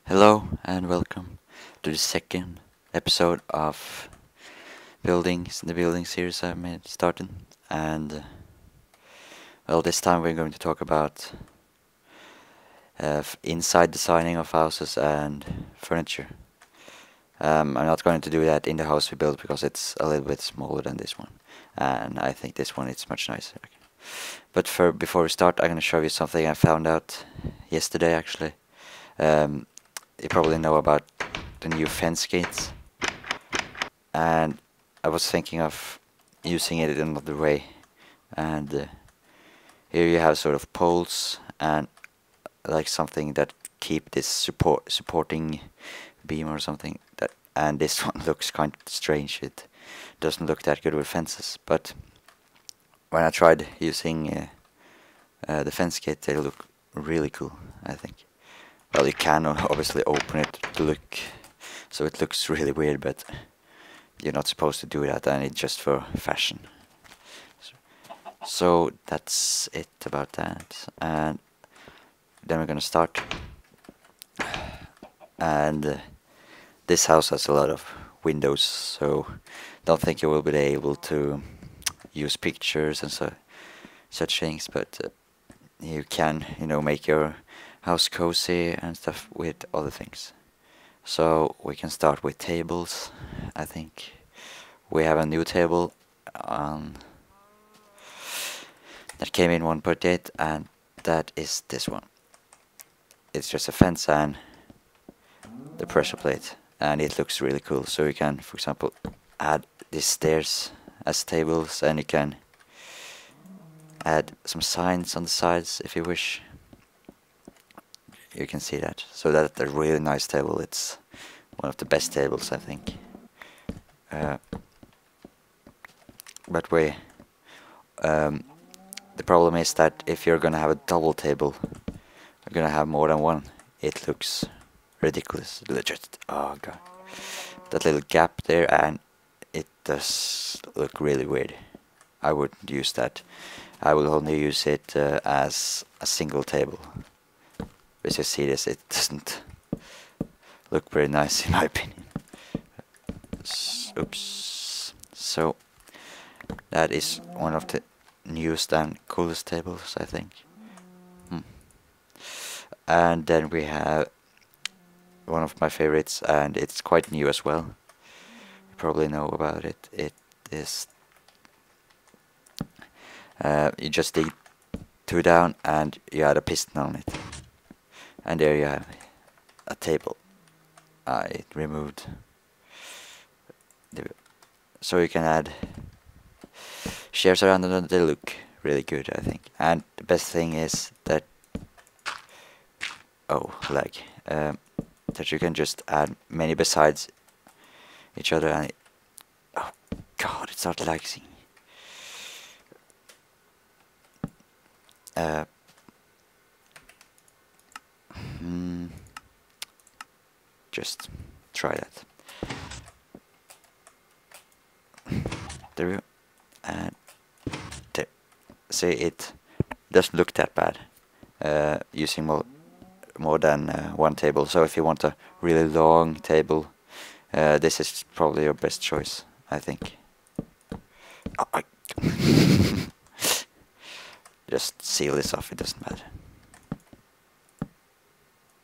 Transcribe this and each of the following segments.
Hello and welcome to the second episode of the building series I made started. And well, this time we're going to talk about inside designing of houses and furniture. I'm not going to do that in the house we built because it's a little bit smaller than this one, and I think this one is much nicer. But before we start, I'm going to show you something I found out yesterday actually. You probably know about the new fence gates, and I was thinking of using it in another way. And here you have sort of poles and like something that keep this supporting beam or something. And this one looks kind of strange. It doesn't look that good with fences, but when I tried using the fence gate, they look really cool, I think. Well, you can obviously open it to look, so it looks really weird, but you're not supposed to do that, and it's just for fashion. So that's it about that, and then we're gonna start. And this house has a lot of windows, so don't think you will be able to use pictures and such things, but you can, make your house cozy and stuff with other things. So we can start with tables. I think we have a new table that came in 1.8, and that is this one. It's just a fence and the pressure plate, and it looks really cool. So you can, for example, add these stairs as tables, and you can add some signs on the sides if you wish. You can see that. So that's a really nice table. It's one of the best tables, I think. But the problem is that if you're gonna have a double table, you're gonna have more than one. It looks ridiculous. Just, oh god, that little gap there, and it does look really weird. I wouldn't use that. I will only use it as a single table. As you see this, it doesn't look very nice in my opinion. Oops. So that is one of the newest and coolest tables, I think. And then we have one of my favorites, and it's quite new as well. You probably know about it. It is you just dig 2 down and you add a piston on it, and there you have a table. It removed so you can add chairs around it, and they look really good, I think. And the best thing is that that you can just add many besides each other, and oh god, it's not lagging. Just try that. There we go. And there. See, it doesn't look that bad using more than one table. So if you want a really long table, this is probably your best choice, I think. Just seal this off, it doesn't matter.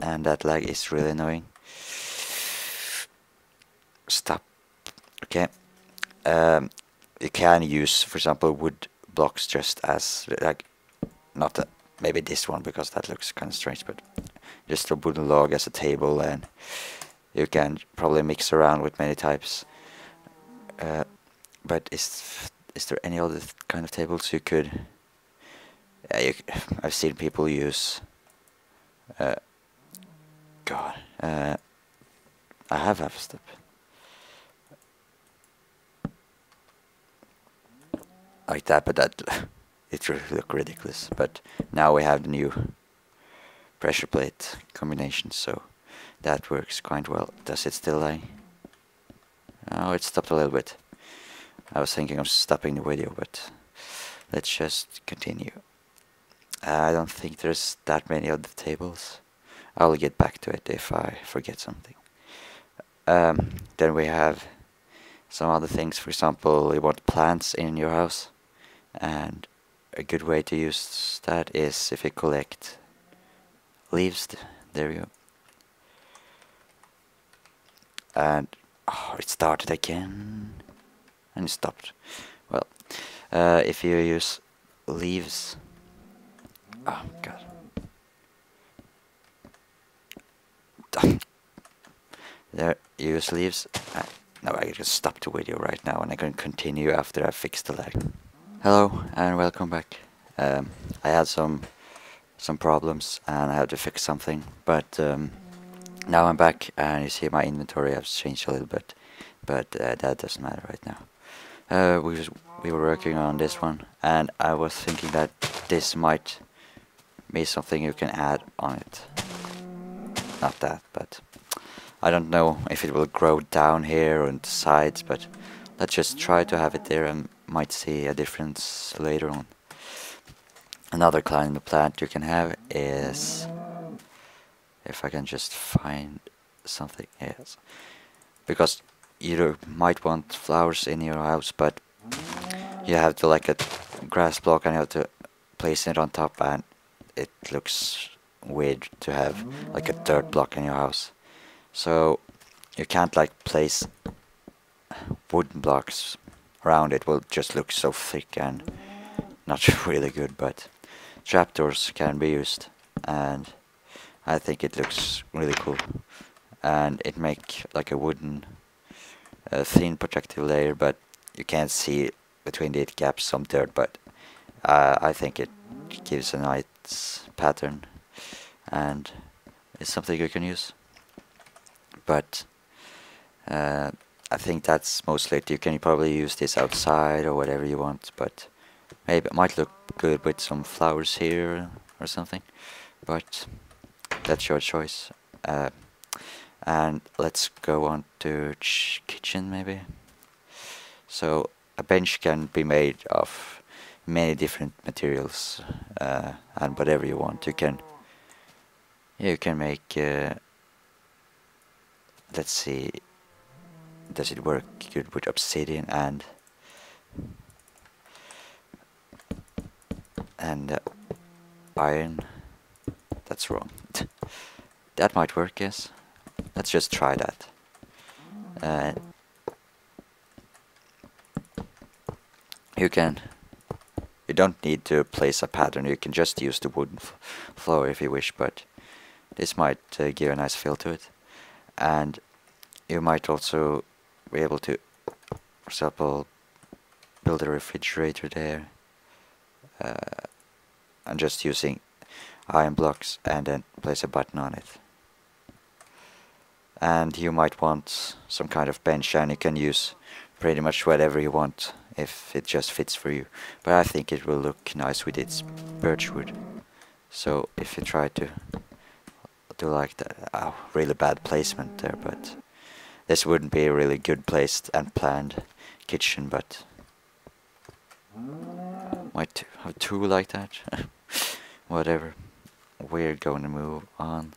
And that lag is really annoying. Stop. Okay. You can use, for example, wood blocks just as, like, not maybe this one because that looks kind of strange, but just a wooden log as a table, and you can probably mix around with many types. But is there any other kind of tables you could? I've seen people use. God, I have half a step. Like that, but that it really look ridiculous. But now we have the new pressure plate combination, so that works quite well. Does it still lie? Oh, it stopped a little bit. I was thinking of stopping the video, but let's just continue. I don't think there's that many other tables. I'll get back to it if I forget something. Then we have some other things. For example, you want plants in your house, and a good way to use that is if you collect leaves. There you go. And oh, it started again and it stopped. Well, if you use leaves, oh god. There, you use leaves. No, I just stop the video right now and I can continue after I fix the lag. Hello and welcome back. I had some problems and I had to fix something, but now I'm back and you see my inventory has changed a little bit, but that doesn't matter right now. We were working on this one and I was thinking that this might be something you can add on it. Not that, but I don't know if it will grow down here on the sides, but let's just try to have it there and might see a difference later on. Another kind of plant you can have is, if I can just find something else, because you might want flowers in your house, but you have to like a grass block and you have to place it on top, and it looks weird to have like a dirt block in your house. So you can't like place wooden blocks around it, will just look so thick and not really good, but trapdoors can be used and I think it looks really cool, and it make like a wooden thin protective layer, but you can't see between the gaps some dirt, but I think it gives a nice pattern and it's something you can use. But I think that's mostly it. You can probably use this outside or whatever you want, but maybe it might look good with some flowers here or something, but that's your choice. And let's go on to kitchen maybe. So a bench can be made of many different materials and whatever you want. You can make let's see, does it work good with obsidian and iron? That's wrong. That might work, yes. Let's just try that. You don't need to place a pattern, you can just use the wooden floor if you wish, but this might give a nice feel to it. And you might also be able to, for example, build a refrigerator there, and just using iron blocks and then place a button on it. And you might want some kind of bench, and you can use pretty much whatever you want if it just fits for you, but I think it will look nice with its birch wood. So if you try to do like that, oh, really bad placement there, but this wouldn't be a really good placed and planned kitchen, but might have two like that. Whatever. We're going to move on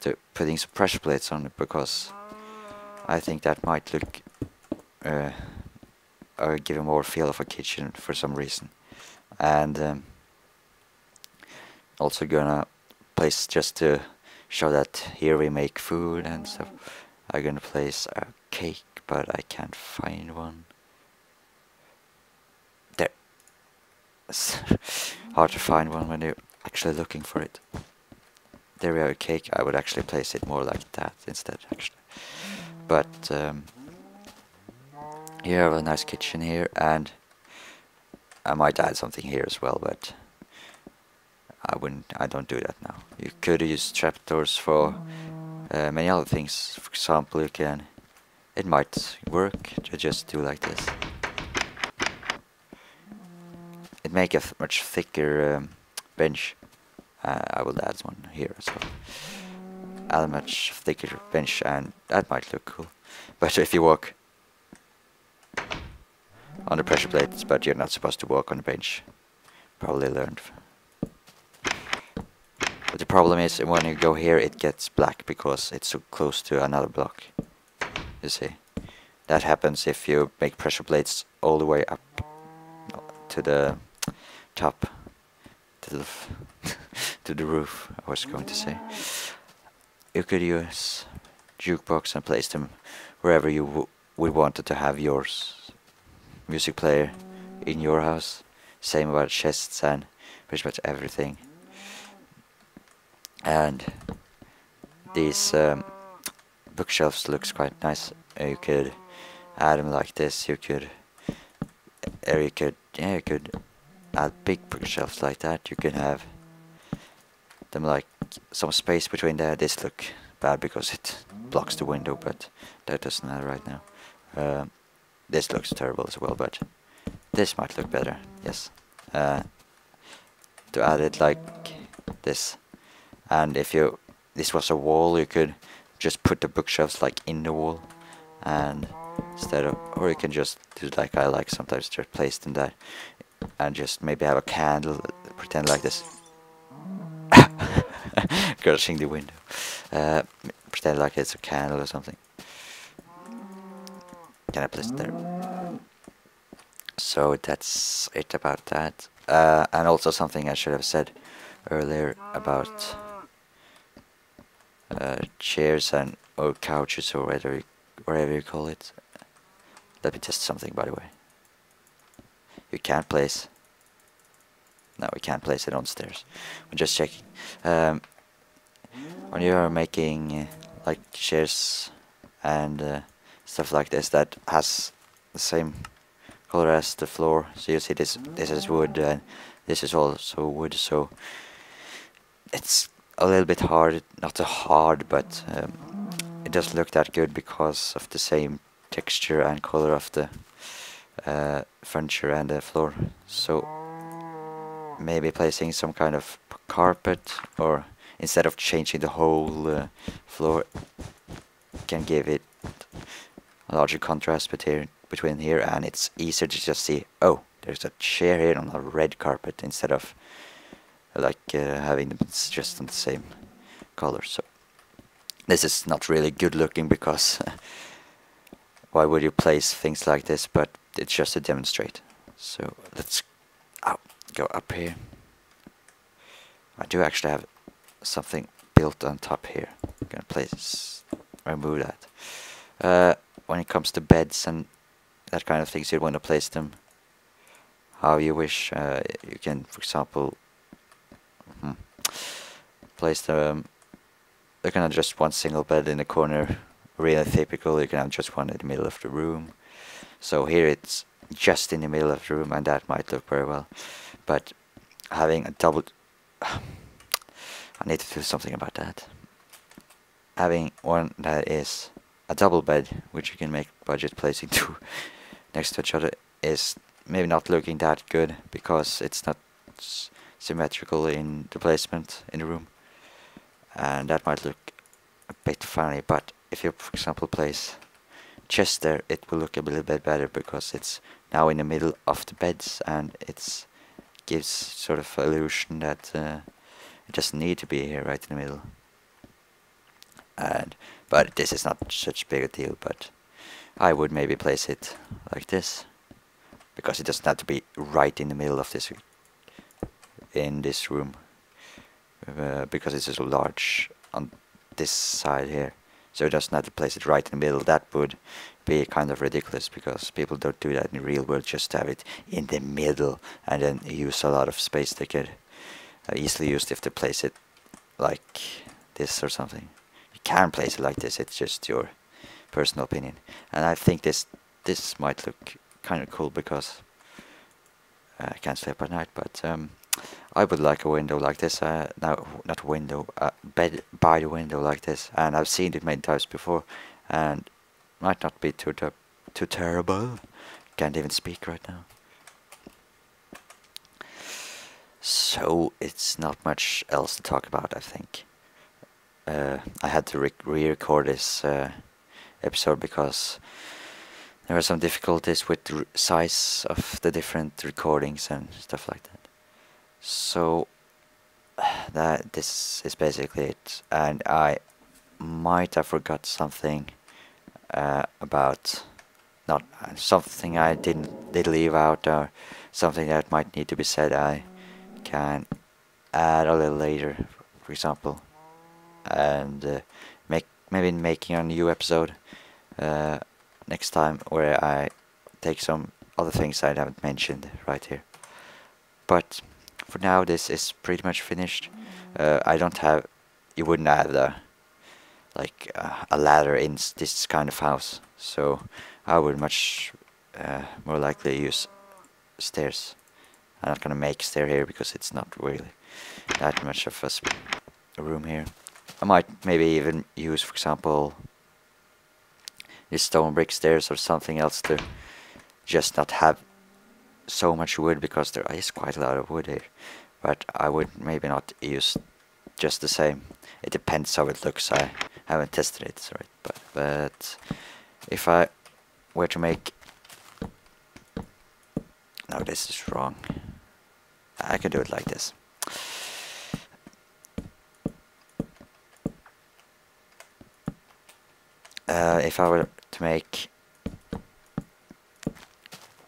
to putting some pressure plates on it, because I think that might look or give a more feel of a kitchen for some reason. And also gonna place, just to show that here we make food and stuff, I'm gonna place a cake, but I can't find one. There. It's hard to find one when you're actually looking for it. There we have a cake. I would actually place it more like that instead, actually. But you have a nice kitchen here, and I might add something here as well, but I don't do that now. You could use trapdoors for many other things. For example, it might work to just do like this. It make a much thicker bench. I will add one here as well. Add a much thicker bench, and that might look cool. But if you walk on the pressure plates, but you're not supposed to walk on the bench, probably learned. But the problem is when you go here it gets black because it's so close to another block. You see, that happens if you make pressure plates all the way up to the top, to the to the roof. I was going to say you could use jukebox and place them wherever you would wanted to have your music player in your house. Same about chests and pretty much everything. And these bookshelves looks quite nice. You could add them like this. You could, or you could add big bookshelves like that. You can have them like some space between there. This look bad because it blocks the window, but that doesn't matter right now. This looks terrible as well, but this might look better. Yes. To add it like this, and if this was a wall, you could just put the bookshelves like in the wall, and instead of, or you can just do like I like sometimes, just place them there, and just maybe have a candle, pretend like this, crushing the window, pretend like it's a candle or something. Can I place it there? So that's it about that. And also something I should have said earlier about chairs and or couches or whatever you call it. Let me test something, by the way. You can't place. No, we can't place it on stairs. I'm just checking. When you are making like chairs and stuff like this that has the same color as the floor, so you see this is wood and this is also wood, so it's a little bit hard, not so hard, but it doesn't look that good because of the same texture and color of the furniture and the floor. So maybe placing some kind of carpet, or instead of changing the whole floor, can give it a larger contrast between here, and it's easier to just see, oh, there's a chair here on a red carpet, instead of like having them just on the same color. So this is not really good looking, because why would you place things like this? But it's just to demonstrate. So let's go up here. I do actually have something built on top here. I'm gonna remove that. When it comes to beds and that kind of things, you want to place them how you wish. You can, for example, place them. You can have just one single bed in the corner, really typical. You can have just one in the middle of the room. So here it's just in the middle of the room, and that might look very well. But having a double, I need to do something about that. Having one that is a double bed, which you can make budget placing two next to each other, is maybe not looking that good, because it's not symmetrical in the placement in the room, and that might look a bit funny. But if you, for example, place chest there, it will look a little bit better, because it's now in the middle of the beds, and it gives sort of illusion that it doesn't need to be here right in the middle. But this is not such big a deal, but I would maybe place it like this, because it doesn't have to be right in the middle of this in this room, because it's so large on this side here, so it doesn't have to place it right in the middle. That would be kind of ridiculous, because people don't do that in the real world, just have it in the middle and then use a lot of space they could easily use if they place it like this or something. You can place it like this, it's just your personal opinion. And I think this might look kind of cool, because I can't sleep at night, but I would like a window like this, no, not window, bed by the window like this, and I've seen it many times before, and might not be too terrible. Can't even speak right now. So it's not much else to talk about, I think. I had to re-record this episode because there were some difficulties with the size of the different recordings and stuff like that. So that this is basically it. And I might have forgot something about not something I did leave out, or something that might need to be said. I can add a little later, for example, and maybe making a new episode next time where I take some other things I haven't mentioned right here. But for now, this is pretty much finished. I don't have, you wouldn't have a ladder in this kind of house, so I would much more likely use stairs. I'm not gonna make stair here because it's not really that much of a room here. I might maybe even use, for example, these stone brick stairs or something else to just not have so much wood, because there is quite a lot of wood here. But I would maybe not use just the same. It depends how it looks. I haven't tested it, right? But if I were to make, no, this is wrong. I can do it like this. If I were to make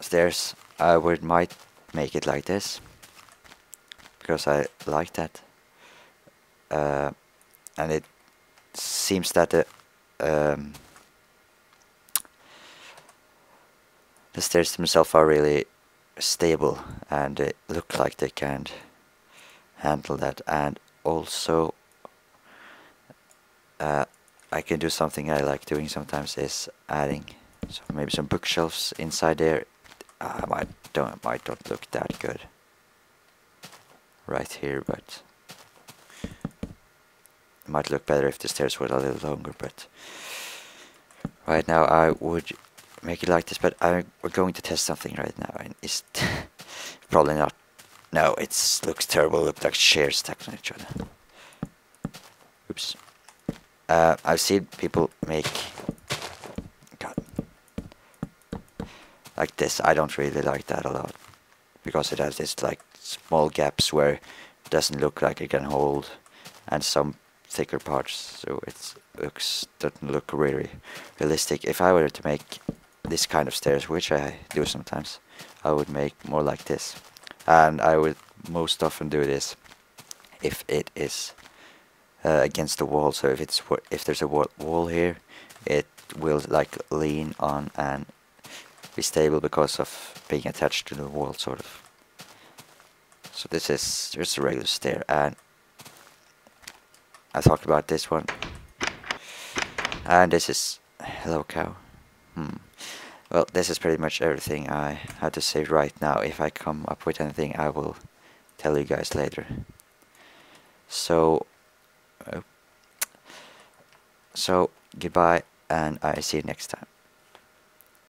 stairs, I might make it like this, because I like that. And it seems that the stairs themselves are really stable, and they look like they can handle that. And also I can do something I like doing sometimes, is adding maybe some bookshelves inside there. Might not look that good right here, but it might look better if the stairs were a little longer. But right now I would make it like this. But we're going to test something right now, and it's probably not. No, it looks terrible. It looks like chairs stacked on each other. Oops. I've seen people make like this. I don't really like that a lot, because it has this like small gaps where it doesn't look like it can hold, and some thicker parts, so doesn't look really realistic. If I were to make this kind of stairs, which I do sometimes, I would make more like this, and I would most often do this if it is against the wall. So if there's a wall here, it will like lean on and be stable because of being attached to the wall, sort of. So this is just a regular stair, and I talked about this one, and this is hello cow. Well, this is pretty much everything I had to say right now. If I come up with anything, I will tell you guys later. So goodbye, and I see you next time.